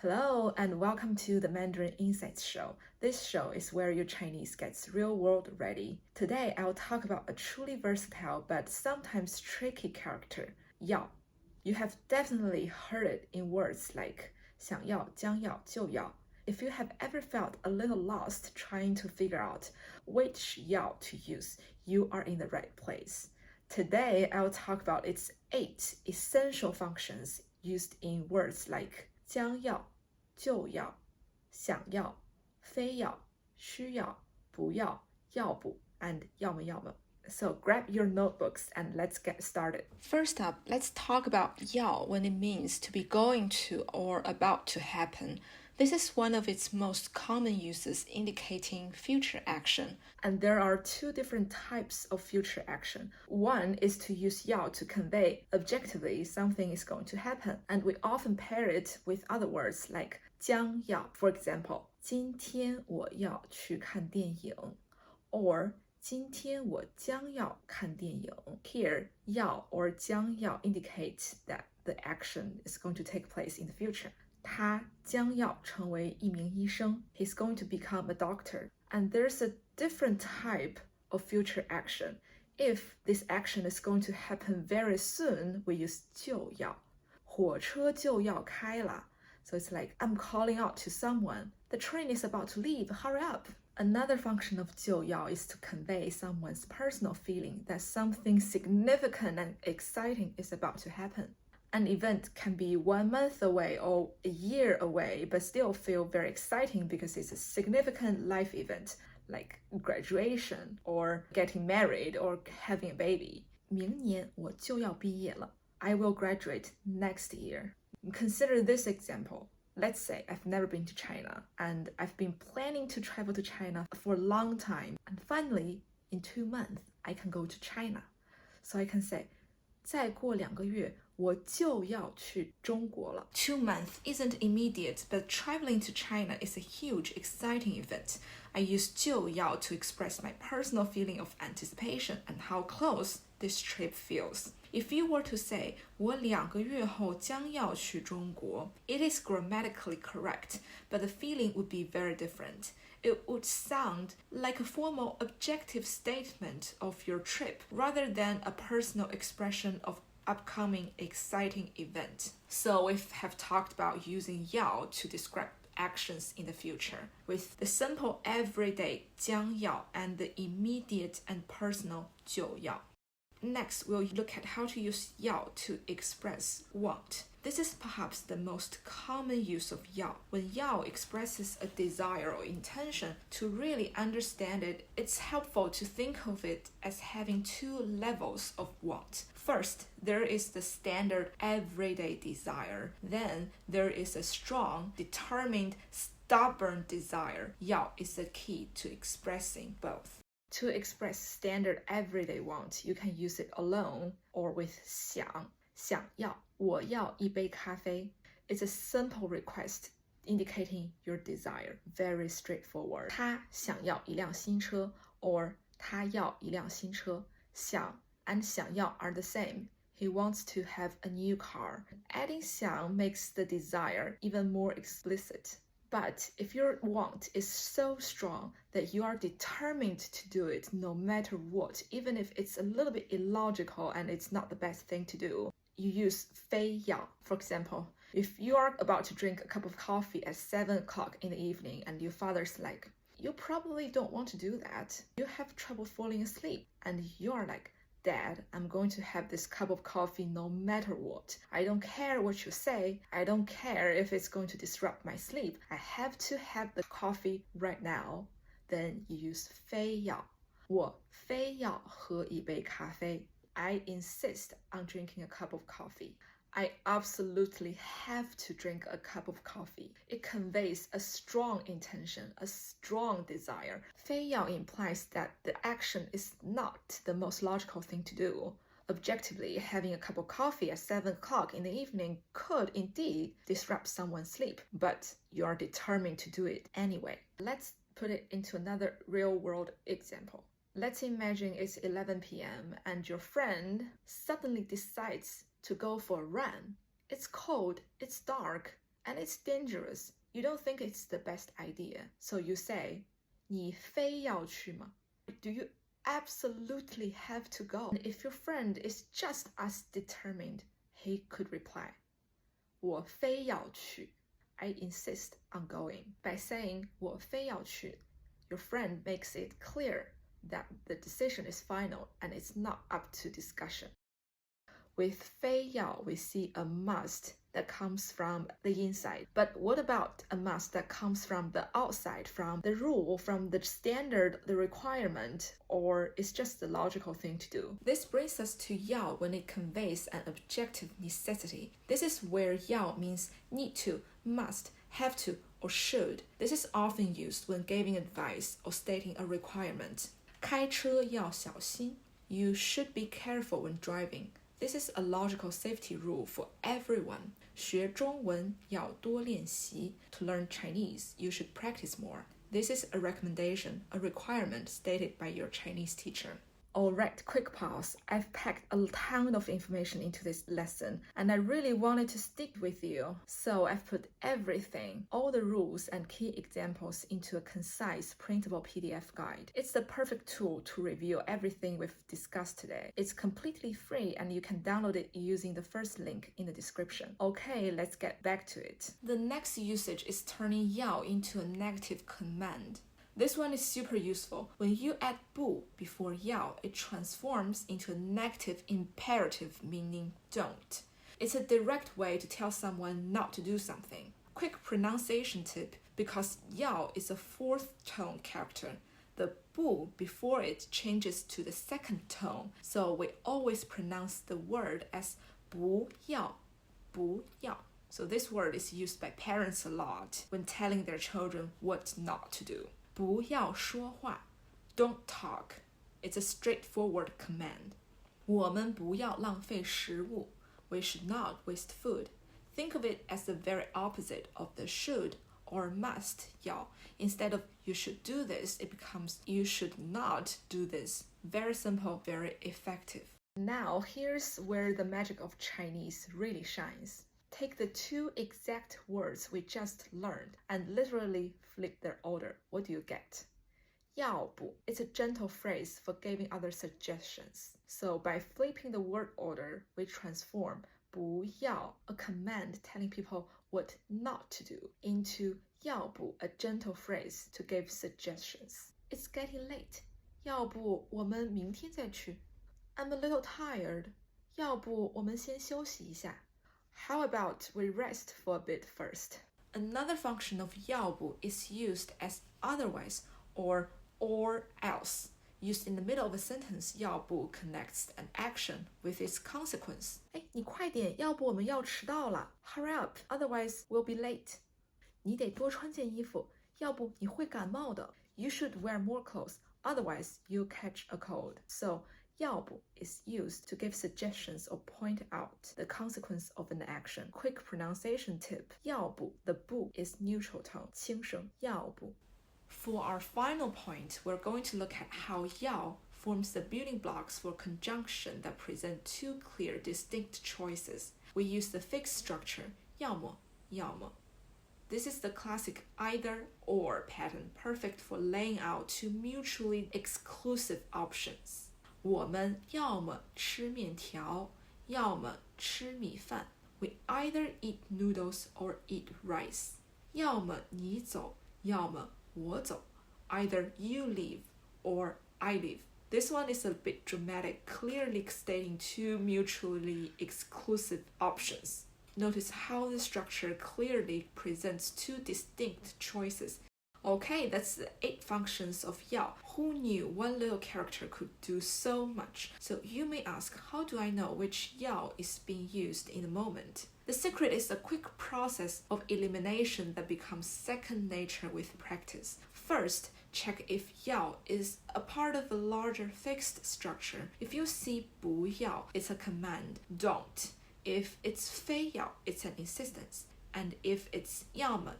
Hello and welcome to the Mandarin Insights Show. This show is where your Chinese gets real world ready. Today I'll talk about a truly versatile but sometimes tricky character, Yao. You have definitely heard it in words like 想要,将要,就要. If you have ever felt a little lost trying to figure out which Yao to use, you are in the right place. Today I'll talk about its 8 essential functions used in words like 将要,就要,想要,非要,需要,不要,要不, and 要么要么. So grab your notebooks and let's get started. First up, let's talk about 要 when it means to be going to or about to happen. This is one of its most common uses indicating future action. And there are 2 different types of future action. One is to use 要 to convey objectively something is going to happen, and we often pair it with other words like 将要. For example, 今天我要去看电影 or 今天我将要看电影. Here, 要 or 将要 indicates that the action is going to take place in the future. 他将要成为一名医生. He's going to become a doctor. And there's a different type of future action. If this action is going to happen very soon, we use 就要. 火车就要开了. So it's like, I'm calling out to someone. The train is about to leave, hurry up. Another function of 就要 is to convey someone's personal feeling that something significant and exciting is about to happen. An event can be 1 month away or a year away, but still feel very exciting because it's a significant life event, like graduation or getting married or having a baby. 明年我就要毕业了. I will graduate next year. Consider this example. Let's say I've never been to China and I've been planning to travel to China for a long time, and finally, in 2 months, I can go to China. So I can say, 再过2个月我就要去中国了. 2 months isn't immediate, but traveling to China is a huge, exciting event. I use 就要 to express my personal feeling of anticipation and how close this trip feels. If you were to say, 我2个月后将要去中国, it is grammatically correct, but the feeling would be very different. It would sound like a formal objective statement of your trip rather than a personal expression of upcoming exciting event. So we have talked about using 要 to describe actions in the future with the simple everyday 将要 and the immediate and personal 就要. Next, we'll look at how to use 要 to express want. This is perhaps the most common use of 要. When 要 expresses a desire or intention, to really understand it, it's helpful to think of it as having 2 levels of want. First, there is the standard everyday desire. Then, there is a strong, determined, stubborn desire. 要 is the key to expressing both. To express standard everyday want, you can use it alone or with 想要我要一杯咖啡. It's a simple request indicating your desire. Very straightforward. 他想要一辆新车 or 他要一辆新车. 想 and 想要 are the same. He wants to have a new car. Adding 想 makes the desire even more explicit. But if your want is so strong that you are determined to do it no matter what, even if it's a little bit illogical and it's not the best thing to do, you use 非要. For example, if you are about to drink a cup of coffee at 7 o'clock in the evening and your father's like, you probably don't want to do that. You have trouble falling asleep. And you're like, Dad, I'm going to have this cup of coffee no matter what. I don't care what you say. I don't care if it's going to disrupt my sleep. I have to have the coffee right now. Then you use 非要. 我非要喝一杯咖啡. I insist on drinking a cup of coffee. I absolutely have to drink a cup of coffee. It conveys a strong intention, a strong desire. 非要 implies that the action is not the most logical thing to do. Objectively, having a cup of coffee at 7 o'clock in the evening could indeed disrupt someone's sleep, but you are determined to do it anyway. Let's put it into another real-world example. Let's imagine it's 11 p.m. and your friend suddenly decides to go for a run. It's cold, it's dark, and it's dangerous. You don't think it's the best idea, so you say, 你非要去吗? Do you absolutely have to go? And if your friend is just as determined, he could reply, 我非要去. I insist on going. By saying 我非要去, your friend makes it clear that the decision is final and it's not up to discussion. With 非要, we see a must that comes from the inside. But what about a must that comes from the outside, from the rule, from the standard, the requirement, or it's just the logical thing to do? This brings us to 要 when it conveys an objective necessity. This is where 要 means need to, must, have to, or should. This is often used when giving advice or stating a requirement. 开车要小心. You should be careful when driving. This is a logical safety rule for everyone. 学中文要多练习. To learn Chinese, you should practice more. This is a recommendation, a requirement stated by your Chinese teacher. Alright, quick pause. I've packed a ton of information into this lesson, and I really wanted to stick with you. So I've put everything, all the rules and key examples into a concise, printable PDF guide. It's the perfect tool to review everything we've discussed today. It's completely free, and you can download it using the first link in the description. Okay, let's get back to it. The next usage is turning 要 into a negative command. This one is super useful. When you add 不 before 要, it transforms into a negative imperative meaning don't. It's a direct way to tell someone not to do something. Quick pronunciation tip, because 要is a fourth tone character, the 不 before it changes to the second tone, so we always pronounce the word as 不要, 不要. So this word is used by parents a lot when telling their children what not to do. 不要说话, don't talk. It's a straightforward command. 我们不要浪费食物. We should not waste food. Think of it as the very opposite of the should or must 要. Instead of you should do this, it becomes you should not do this. Very simple, very effective. Now, here's where the magic of Chinese really shines. Take the two exact words we just learned and literally flip their order. What do you get? 要不, it's a gentle phrase for giving other suggestions. So by flipping the word order, we transform 不要, a command telling people what not to do, into 要不, a gentle phrase to give suggestions. It's getting late. 要不我们明天再去. I'm a little tired. 要不我们先休息一下. How about we rest for a bit first? Another function of 要不 is used as otherwise or else. Used in the middle of a sentence, 要不 connects an action with its consequence. 你快点，要不我们要迟到了. Hurry up, otherwise we'll be late. 你得多穿件衣服，要不你会感冒的. You should wear more clothes, otherwise you'll catch a cold. So 要不 is used to give suggestions or point out the consequence of an action. Quick pronunciation tip. 要不, the 不 is neutral tone. 轻声要不. For our final point, we're going to look at how 要 forms the building blocks for conjunction that present two clear, distinct choices. We use the fixed structure 要么,要么. This is the classic either or pattern, perfect for laying out two mutually exclusive options. 我们要么吃面条，要么吃米饭. We either eat noodles or eat rice. 要么你走，要么我走. Either you leave or I leave. This one is a bit dramatic, clearly stating two mutually exclusive options. Notice how the structure clearly presents two distinct choices. Okay, that's the 8 functions of 要. Who knew one little character could do so much? So you may ask, how do I know which 要 is being used in the moment? The secret is a quick process of elimination that becomes second nature with practice. First, check if 要 is a part of a larger fixed structure. If you see 不要, it's a command, don't. If it's 非要, it's an insistence. And if it's 要么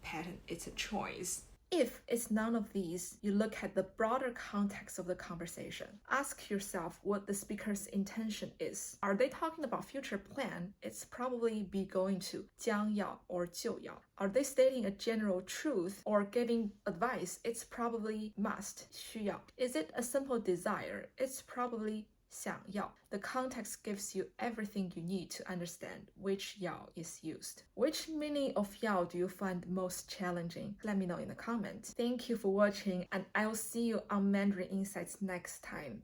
pattern, it's a choice. If it's none of these, you look at the broader context of the conversation. Ask yourself what the speaker's intention is. Are they talking about future plan? It's probably be going to 将要 or 就要. Are they stating a general truth or giving advice? It's probably must 需要. Is it a simple desire? It's probably 想要. The context gives you everything you need to understand which 要 is used. Which meaning of 要 do you find most challenging? Let me know in the comments. Thank you for watching, and I'll see you on Mandarin Insights next time.